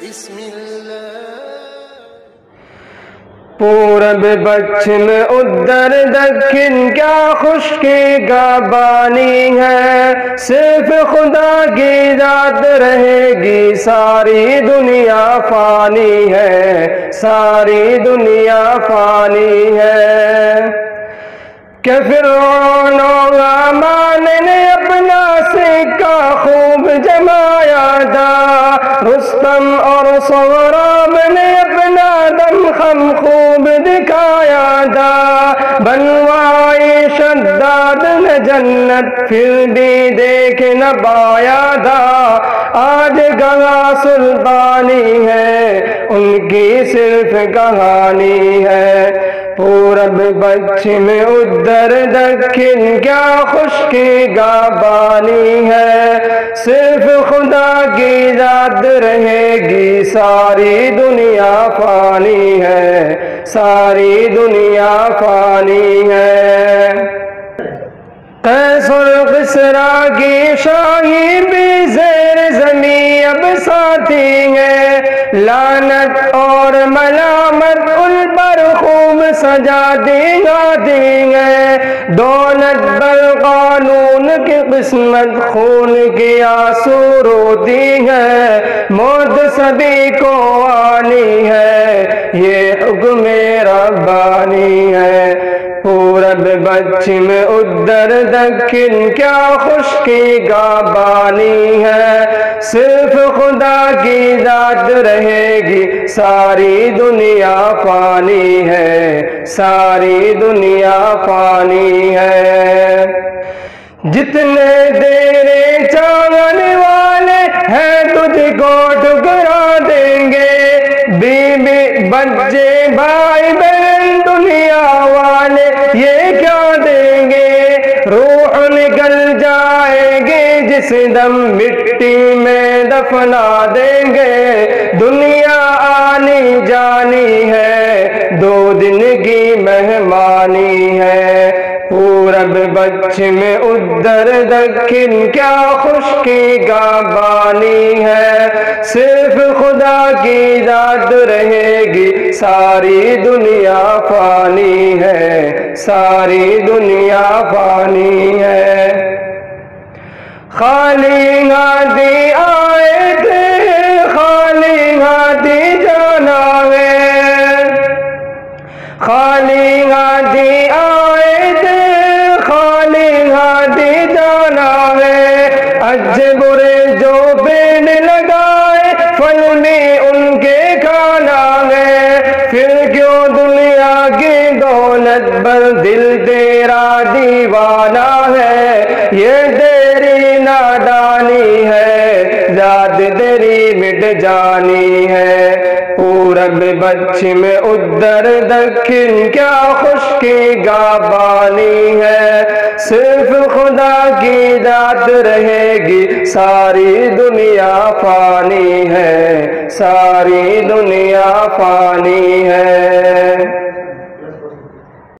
بسم الله پورب پچھم ادھر دکن کیا خشکی کا بانی ہے، صرف خدا کی ذات رہے گی، ساری دنیا فانی ہے، ساری دنیا فانی ہے۔ کہ فرعون و حامان نے اپنا سکہ خوب جمایا تھا، رستم اور سہراب نے اپنا دم خم خوب دکھایا تھا، بنوائی شداد نے جنت پھر بھی دیکھ نہ پایا تھا، آج گواہ سلطانی ہے ان کی صرف کہانی ہے۔ پورب پچھم ادھر دکن کیا خشکی کا بانی ہے، صرف خدا کی ذات رہے گی، ساری دنیا فانی ہے، ساری دنیا فانی ہے۔ قیصر کسریٰ کی شاہی بھی زیر زمین اب ساتھی ہے، لعنت اور ملامت ان پر خوب سجاتی جاتی ہے، دولت بر قانون کی قسمت خون کی آنسو روتی ہے، موت سبھی کو آنی ہے، یہ حکم ربانی ہے۔ پورب پچھم ادھر دکن کیا خشکی کا بانی ہے، صرف خدا کی ذات رہے گی، ساری دنیا فانی ہے، ساری دنیا فانی ہے۔ جتنے تیرے چاہنے والے ہیں تجھ کو ٹھکرا دیں گے، بیوی بچے بھائی بہن دنیا والے یہ کیا دیں گے، روح نکل جائے گی جس دم مٹی میں دفنا دیں گے، دنیا آنی جانی ہے، دو دن کی مہمانی ہے۔ پورب پچھم ادھر دکن کیا خشکی کا بانی ہے، صرف خدا کی ذات رہے گی، ساری دنیا فانی ہے، ساری دنیا فانی ہے۔ خالی ہاتھی آئے تھے خالی ہاتھی جانا ہے، خالی ہاتھی آئے تھے خالی ہاتھی جانا ہے، اچھے برے جو پیڑ لگائے پھل بھی ان کے کھانا ہے، پھر کیوں دنیا کی دولت پر دل تیرا دیوانہ ہے، یہ تیری نادانی ہے، ذات تیری مٹ جانی ہے۔ پورب پچھم ادھر دکن کیا خشکی کا بانی ہے، صرف خدا کی ذات رہے گی، ساری دنیا فانی ہے، ساری دنیا فانی ہے۔